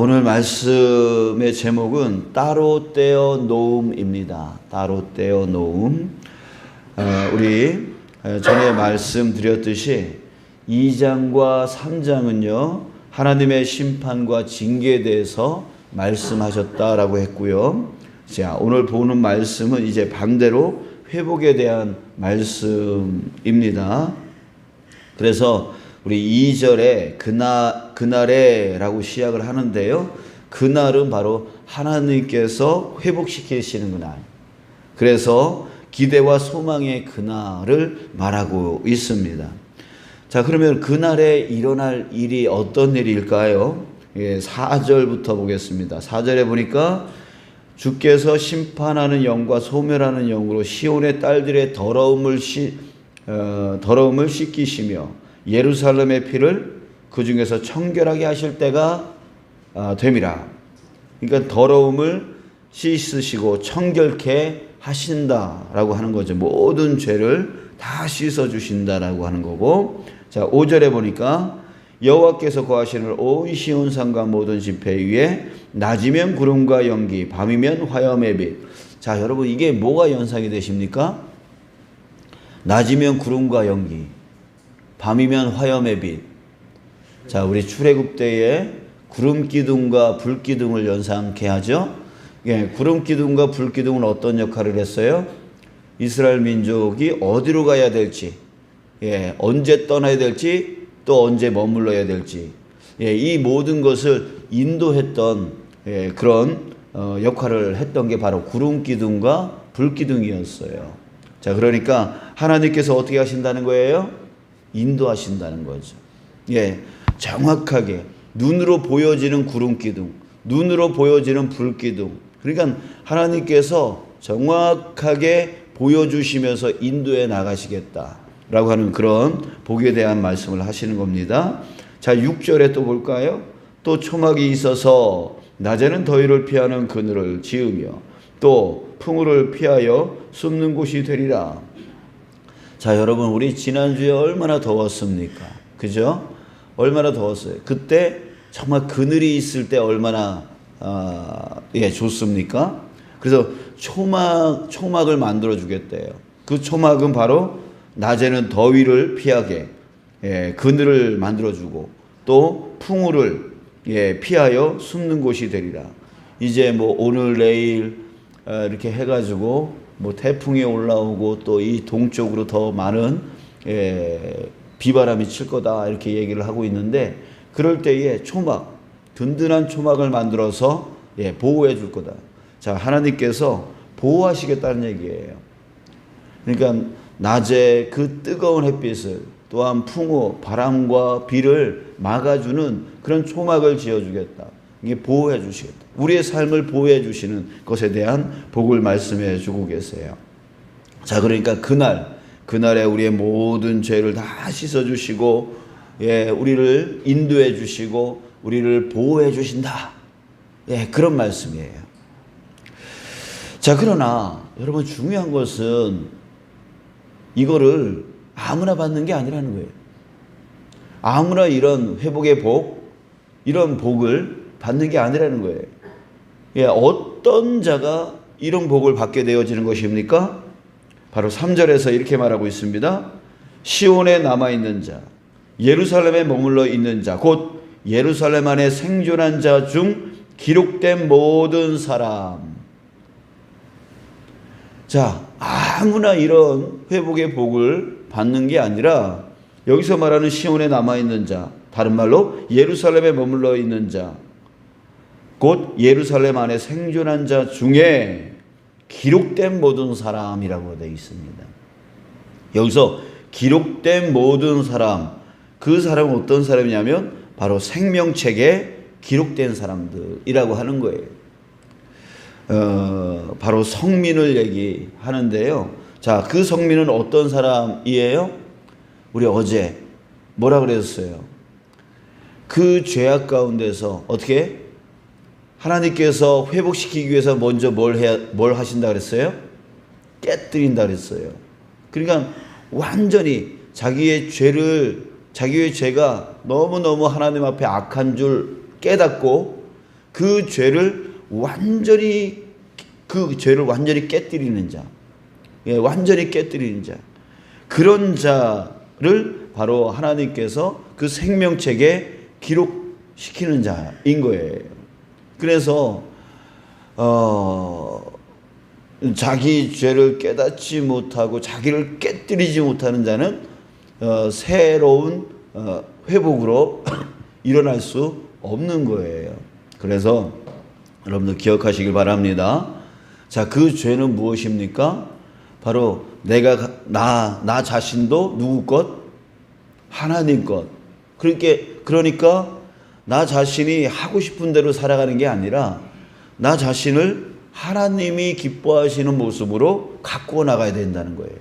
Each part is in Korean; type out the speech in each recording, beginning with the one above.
오늘 말씀의 제목은 따로 떼어 놓음입니다. 따로 떼어 놓음. 우리 전에 말씀드렸듯이 2장과 3장은요 하나님의 심판과 징계에 대해서 말씀하셨다라고 했고요. 자, 오늘 보는 말씀은 이제 반대로 회복에 대한 말씀입니다. 그래서 우리 2절에 그날에 라고 시작을 하는데요. 그날은 바로 하나님께서 회복시키시는 그날. 그래서 기대와 소망의 그날을 말하고 있습니다. 자, 그러면 그날에 일어날 일이 어떤 일일까요? 4절부터 보겠습니다. 4절에 보니까 주께서 심판하는 영과 소멸하는 영으로 시온의 딸들의 더러움을 씻기시며 예루살렘의 피를 그 중에서 청결하게 하실 때가 됨이라. 그러니까 더러움을 씻으시고 청결케 하신다라고 하는 거죠. 모든 죄를 다 씻어주신다라고 하는 거고. 자, 5절에 보니까 여호와께서 거하시는 온 시온산과 모든 지폐 위에 낮이면 구름과 연기, 밤이면 화염의 빛. 자, 여러분 이게 뭐가 연상이 되십니까? 낮이면 구름과 연기, 밤이면 화염의 빛. 자, 우리 출애굽 때에 구름 기둥과 불 기둥을 연상케 하죠. 구름 기둥과 불 기둥은 어떤 역할을 했어요? 이스라엘 민족이 어디로 가야 될지, 언제 떠나야 될지, 또 언제 머물러야 될지, 이 모든 것을 인도했던 그런 역할을 했던 게 바로 구름 기둥과 불 기둥이었어요. 자, 그러니까 하나님께서 어떻게 하신다는 거예요? 인도하신다는 거죠. 정확하게 눈으로 보여지는 구름 기둥, 눈으로 보여지는 불 기둥. 그러니까 하나님께서 정확하게 보여주시면서 인도해 나가시겠다라고 하는 그런 복에 대한 말씀을 하시는 겁니다. 자, 6절에 또 볼까요? 또 초막이 있어서 낮에는 더위를 피하는 그늘을 지으며 또 풍우를 피하여 숨는 곳이 되리라. 자, 여러분 우리 지난주에 얼마나 더웠습니까? 그죠? 얼마나 더웠어요. 그때 정말 그늘이 있을 때 얼마나 좋습니까? 그래서 초막을 만들어 주겠대요. 그 초막은 바로 낮에는 더위를 피하게 그늘을 만들어 주고 또 풍우를 피하여 숨는 곳이 되리라. 이제 뭐 오늘 내일 이렇게 해가지고 뭐 태풍이 올라오고 또 이 동쪽으로 더 많은 비바람이 칠 거다 이렇게 얘기를 하고 있는데, 그럴 때에 초막, 든든한 초막을 만들어서 보호해 줄 거다. 자, 하나님께서 보호하시겠다는 얘기예요. 그러니까 낮에 그 뜨거운 햇빛을, 또한 풍우, 바람과 비를 막아주는 그런 초막을 지어주겠다. 이게 보호해 주시겠다. 우리의 삶을 보호해 주시는 것에 대한 복을 말씀해 주고 계세요. 자, 그러니까 그날에 우리의 모든 죄를 다 씻어 주시고, 우리를 인도해 주시고, 우리를 보호해 주신다. 그런 말씀이에요. 자, 그러나 여러분 중요한 것은 이거를 아무나 받는 게 아니라는 거예요. 아무나 이런 회복의 복, 이런 복을 받는 게 아니라는 거예요. 어떤 자가 이런 복을 받게 되어지는 것입니까? 바로 3절에서 이렇게 말하고 있습니다. 시온에 남아있는 자, 예루살렘에 머물러 있는 자, 곧 예루살렘 안에 생존한 자 중 기록된 모든 사람. 자, 아무나 이런 회복의 복을 받는 게 아니라 여기서 말하는 시온에 남아있는 자, 다른 말로 예루살렘에 머물러 있는 자, 곧 예루살렘 안에 생존한 자 중에 기록된 모든 사람이라고 되어 있습니다. 여기서 기록된 모든 사람, 그 사람은 어떤 사람이냐면 바로 생명책에 기록된 사람들이라고 하는 거예요. 바로 성민을 얘기하는데요. 자, 그 성민은 어떤 사람이에요? 우리 어제 뭐라 그랬어요? 그 죄악 가운데서 어떻게 하나님께서 회복시키기 위해서 먼저 뭘 하신다 그랬어요? 깨뜨린다 그랬어요. 그러니까 완전히 자기의 죄가 너무너무 하나님 앞에 악한 줄 깨닫고 그 죄를 완전히 깨뜨리는 자, 완전히 깨뜨리는 자, 그런 자를 바로 하나님께서 그 생명책에 기록시키는 자인 거예요. 그래서 자기 죄를 깨닫지 못하고 자기를 깨뜨리지 못하는 자는 새로운 회복으로 일어날 수 없는 거예요. 그래서 여러분들 기억하시길 바랍니다. 자, 그 죄는 무엇입니까? 바로 나 자신도 누구 것? 하나님 것. 그러니까 나 자신이 하고 싶은 대로 살아가는 게 아니라 나 자신을 하나님이 기뻐하시는 모습으로 갖고 나가야 된다는 거예요.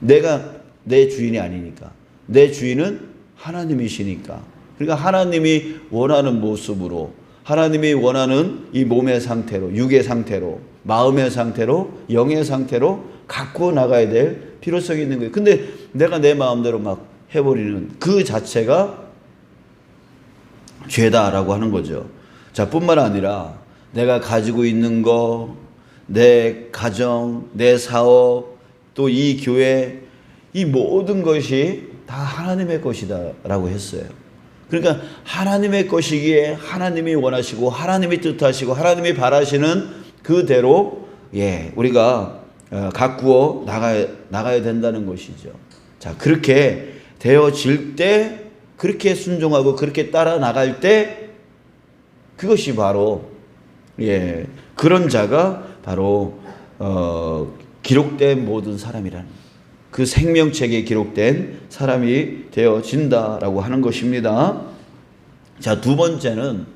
내가 내 주인이 아니니까. 내 주인은 하나님이시니까. 그러니까 하나님이 원하는 모습으로, 하나님이 원하는 이 몸의 상태로, 육의 상태로, 마음의 상태로, 영의 상태로 갖고 나가야 될 필요성이 있는 거예요. 근데 내가 내 마음대로 막 해버리는 그 자체가 죄다라고 하는 거죠. 자, 뿐만 아니라 내가 가지고 있는 거, 내 가정, 내 사업, 또 이 교회, 이 모든 것이 다 하나님의 것이다 라고 했어요. 그러니까 하나님의 것이기에 하나님이 원하시고 하나님이 뜻하시고 하나님이 바라시는 그대로 우리가 가꾸어 나가야 된다는 것이죠. 자, 그렇게 되어질 때, 그렇게 순종하고 그렇게 따라 나갈 때, 그것이 바로 그런 자가 바로 기록된 모든 사람이라는, 그 생명책에 기록된 사람이 되어진다라고 하는 것입니다. 자, 두 번째는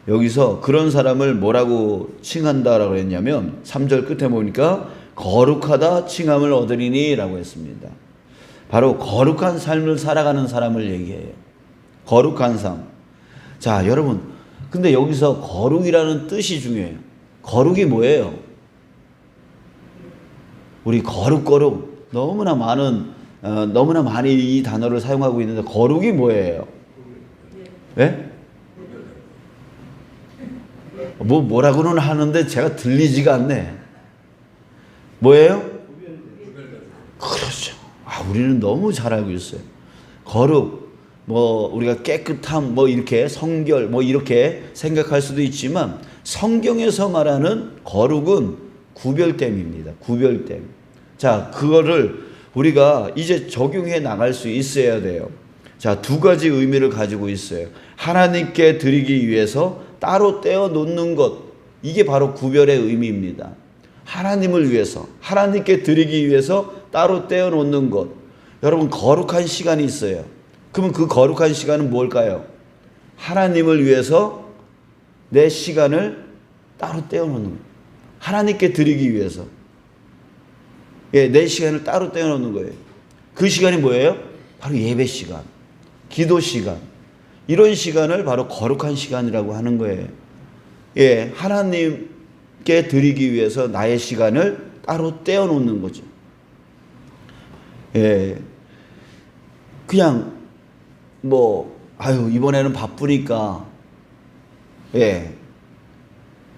여기서 그런 사람을 뭐라고 칭한다라고 했냐면 3절 끝에 보니까 거룩하다 칭함을 얻으리니 라고 했습니다. 바로 거룩한 삶을 살아가는 사람을 얘기해요. 거룩한 삶. 자, 여러분, 근데 여기서 거룩이라는 뜻이 중요해요. 거룩이 뭐예요? 우리 거룩 너무나 많이 이 단어를 사용하고 있는데 거룩이 뭐예요? 네? 뭐라고는 하는데 제가 들리지가 않네. 뭐예요? 그렇죠. 우리는 너무 잘 알고 있어요. 거룩, 우리가 깨끗함, 이렇게 성결, 이렇게 생각할 수도 있지만 성경에서 말하는 거룩은 구별됨입니다. 구별됨. 자, 그거를 우리가 이제 적용해 나갈 수 있어야 돼요. 자, 두 가지 의미를 가지고 있어요. 하나님께 드리기 위해서 따로 떼어 놓는 것, 이게 바로 구별의 의미입니다. 하나님을 위해서, 하나님께 드리기 위해서 따로 떼어 놓는 것. 여러분, 거룩한 시간이 있어요. 그러면 그 거룩한 시간은 뭘까요? 하나님을 위해서 내 시간을 따로 떼어 놓는 것. 하나님께 드리기 위해서. 내 시간을 따로 떼어 놓는 거예요. 그 시간이 뭐예요? 바로 예배 시간, 기도 시간. 이런 시간을 바로 거룩한 시간이라고 하는 거예요. 하나님께 드리기 위해서 나의 시간을 따로 떼어 놓는 거죠. 그냥 이번에는 바쁘니까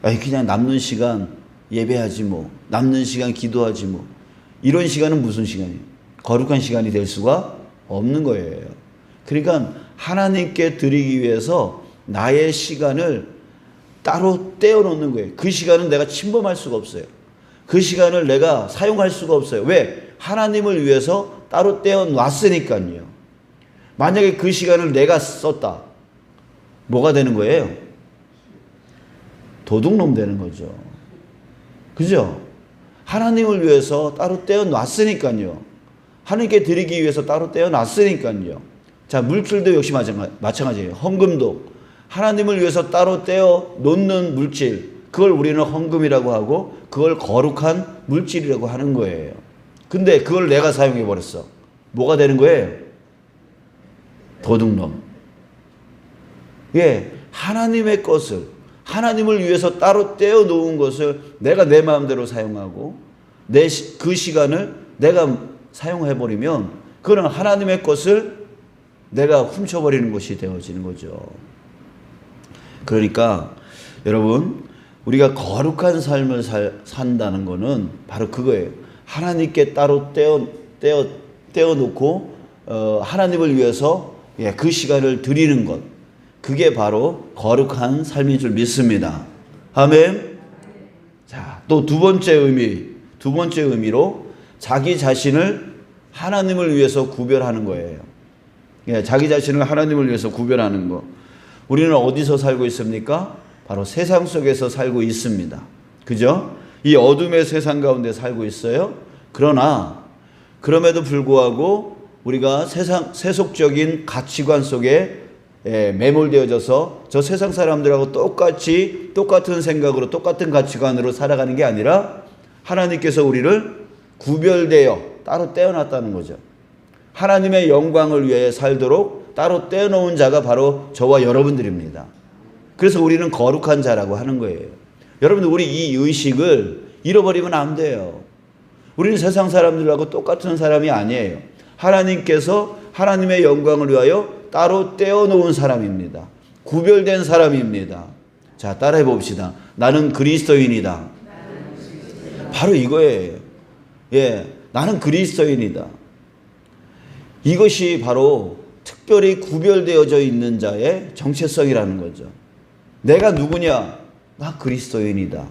그냥 남는 시간 예배하지 남는 시간 기도하지 이런 시간은 무슨 시간이에요? 거룩한 시간이 될 수가 없는 거예요. 그러니까 하나님께 드리기 위해서 나의 시간을 따로 떼어 놓는 거예요. 그 시간은 내가 침범할 수가 없어요. 그 시간을 내가 사용할 수가 없어요. 왜? 하나님을 위해서 따로 떼어 놨으니까요. 만약에 그 시간을 내가 썼다. 뭐가 되는 거예요? 도둑놈 되는 거죠. 그죠? 하나님을 위해서 따로 떼어 놨으니까요. 하나님께 드리기 위해서 따로 떼어 놨으니까요. 자, 물질도 역시 마찬가지예요. 헌금도 하나님을 위해서 따로 떼어 놓는 물질, 그걸 우리는 헌금이라고 하고 그걸 거룩한 물질이라고 하는 거예요. 근데 그걸 내가 사용해 버렸어. 뭐가 되는 거예요? 도둑놈. 하나님의 것을, 하나님을 위해서 따로 떼어 놓은 것을 내가 내 마음대로 사용하고 그 시간을 내가 사용해 버리면 그건 하나님의 것을 내가 훔쳐버리는 것이 되어지는 거죠. 그러니까 여러분, 우리가 거룩한 삶을 산다는 거는 바로 그거예요. 하나님께 따로 떼어놓고 하나님을 위해서 그 시간을 드리는 것, 그게 바로 거룩한 삶인 줄 믿습니다. 아멘. 자, 또 두 번째 의미로 자기 자신을 하나님을 위해서 구별하는 거예요. 자기 자신을 하나님을 위해서 구별하는 거. 우리는 어디서 살고 있습니까? 바로 세상 속에서 살고 있습니다. 그죠? 이 어둠의 세상 가운데 살고 있어요. 그러나 그럼에도 불구하고 우리가 세속적인 가치관 속에 매몰되어져서 저 세상 사람들하고 똑같은 생각으로 똑같은 가치관으로 살아가는 게 아니라 하나님께서 우리를 구별되어 따로 떼어놨다는 거죠. 하나님의 영광을 위해 살도록 따로 떼어놓은 자가 바로 저와 여러분들입니다. 그래서 우리는 거룩한 자라고 하는 거예요. 여러분들, 우리 이 의식을 잃어버리면 안 돼요. 우리는 세상 사람들하고 똑같은 사람이 아니에요. 하나님께서 하나님의 영광을 위하여 따로 떼어놓은 사람입니다. 구별된 사람입니다. 자, 따라해 봅시다. 나는 그리스도인이다. 바로 이거예요. 나는 그리스도인이다. 이것이 바로 특별히 구별되어져 있는 자의 정체성이라는 거죠. 내가 누구냐? 나 그리스도인이다.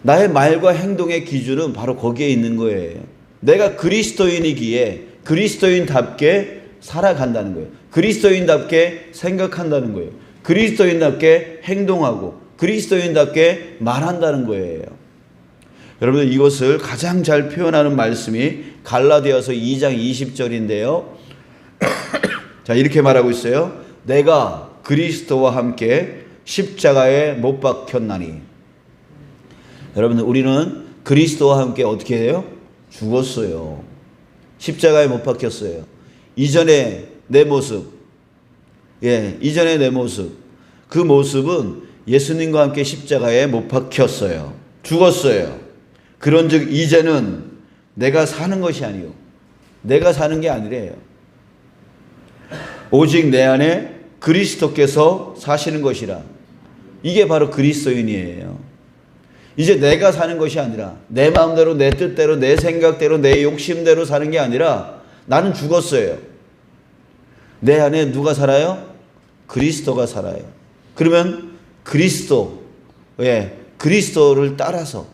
나의 말과 행동의 기준은 바로 거기에 있는 거예요. 내가 그리스도인이기에 그리스도인답게 살아간다는 거예요. 그리스도인답게 생각한다는 거예요. 그리스도인답게 행동하고 그리스도인답게 말한다는 거예요. 여러분들, 이것을 가장 잘 표현하는 말씀이 갈라디아서 2장 20절인데요. 자, 이렇게 말하고 있어요. 내가 그리스도와 함께 십자가에 못 박혔나니. 여러분들, 우리는 그리스도와 함께 어떻게 해요? 죽었어요. 십자가에 못 박혔어요. 이전에 내 모습, 이전에 내 모습, 그 모습은 예수님과 함께 십자가에 못 박혔어요. 죽었어요. 그런즉 이제는 내가 사는 것이 아니요, 내가 사는 게 아니래요. 오직 내 안에 그리스도께서 사시는 것이라. 이게 바로 그리스도인이에요. 이제 내가 사는 것이 아니라 내 마음대로, 내 뜻대로, 내 생각대로, 내 욕심대로 사는 게 아니라 나는 죽었어요. 내 안에 누가 살아요? 그리스도가 살아요. 그러면 그리스도를 따라서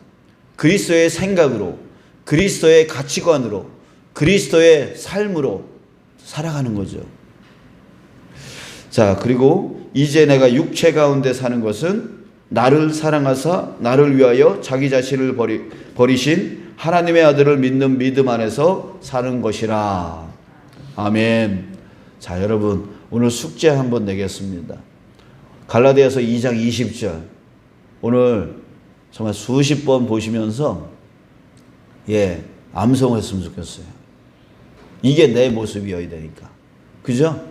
그리스도의 생각으로, 그리스도의 가치관으로, 그리스도의 삶으로 살아가는 거죠. 자, 그리고 이제 내가 육체 가운데 사는 것은 나를 사랑하사 나를 위하여 자기 자신을 버리신 하나님의 아들을 믿는 믿음 안에서 사는 것이라. 아멘. 자, 여러분, 오늘 숙제 한번 내겠습니다. 갈라디아서 2장 20절. 오늘 정말 수십 번 보시면서 암송했으면 좋겠어요. 이게 내 모습이어야 되니까. 그죠?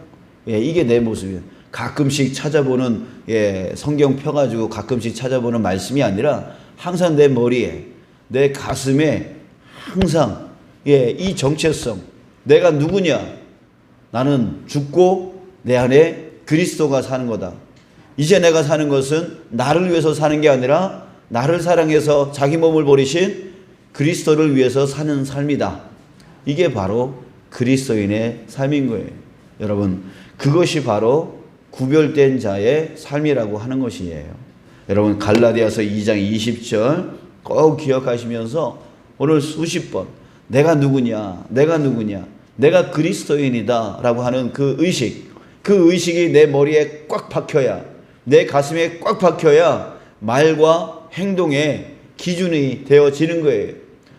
이게 내 모습이에요. 가끔씩 찾아보는, 성경 펴가지고 가끔씩 찾아보는 말씀이 아니라 항상 내 머리에, 내 가슴에 항상, 이 정체성. 내가 누구냐? 나는 죽고 내 안에 그리스도가 사는 거다. 이제 내가 사는 것은 나를 위해서 사는 게 아니라 나를 사랑해서 자기 몸을 버리신 그리스도를 위해서 사는 삶이다. 이게 바로 그리스도인의 삶인 거예요. 여러분, 그것이 바로 구별된 자의 삶이라고 하는 것이에요. 여러분, 갈라디아서 2장 20절 꼭 기억하시면서 오늘 수십 번 내가 누구냐, 내가 그리스도인이다 라고 하는 그 의식이 내 머리에 꽉 박혀야, 내 가슴에 꽉 박혀야 말과 행동의 기준이 되어지는 거예요.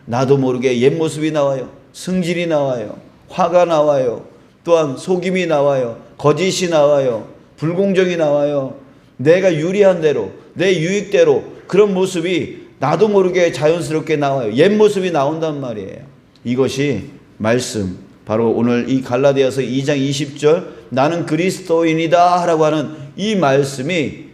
나도 모르게 옛 모습이 나와요. 승질이 나와요. 화가 나와요. 또한 속임이 나와요. 거짓이 나와요. 불공정이 나와요. 내가 유리한 대로, 내 유익대로 그런 모습이 나도 모르게 자연스럽게 나와요. 옛 모습이 나온단 말이에요. 이것이 말씀, 바로 오늘 이 갈라디아서 2장 20절 나는 그리스도인이다 라고 하는 이 말씀이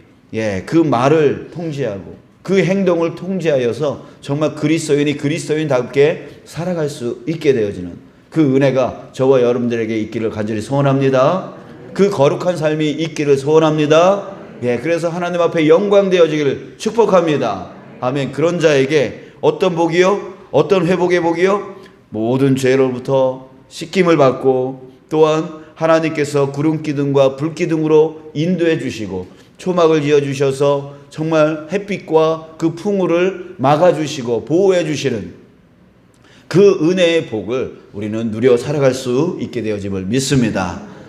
그 말을 통제하고 그 행동을 통제하여서 정말 그리스도인이 그리스도인답게 살아갈 수 있게 되어지는 그 은혜가 저와 여러분들에게 있기를 간절히 소원합니다. 그 거룩한 삶이 있기를 소원합니다. 예, 그래서 하나님 앞에 영광 되어지기를 축복합니다. 아멘. 그런 자에게 어떤 복이요? 어떤 회복의 복이요? 모든 죄로부터 씻김을 받고 또한 하나님께서 구름 기둥과 불 기둥으로 인도해 주시고 초막을 지어 주셔서 정말 햇빛과 그 풍우를 막아 주시고 보호해 주시는 그 은혜의 복을 우리는 누려 살아갈 수 있게 되어짐을 믿습니다.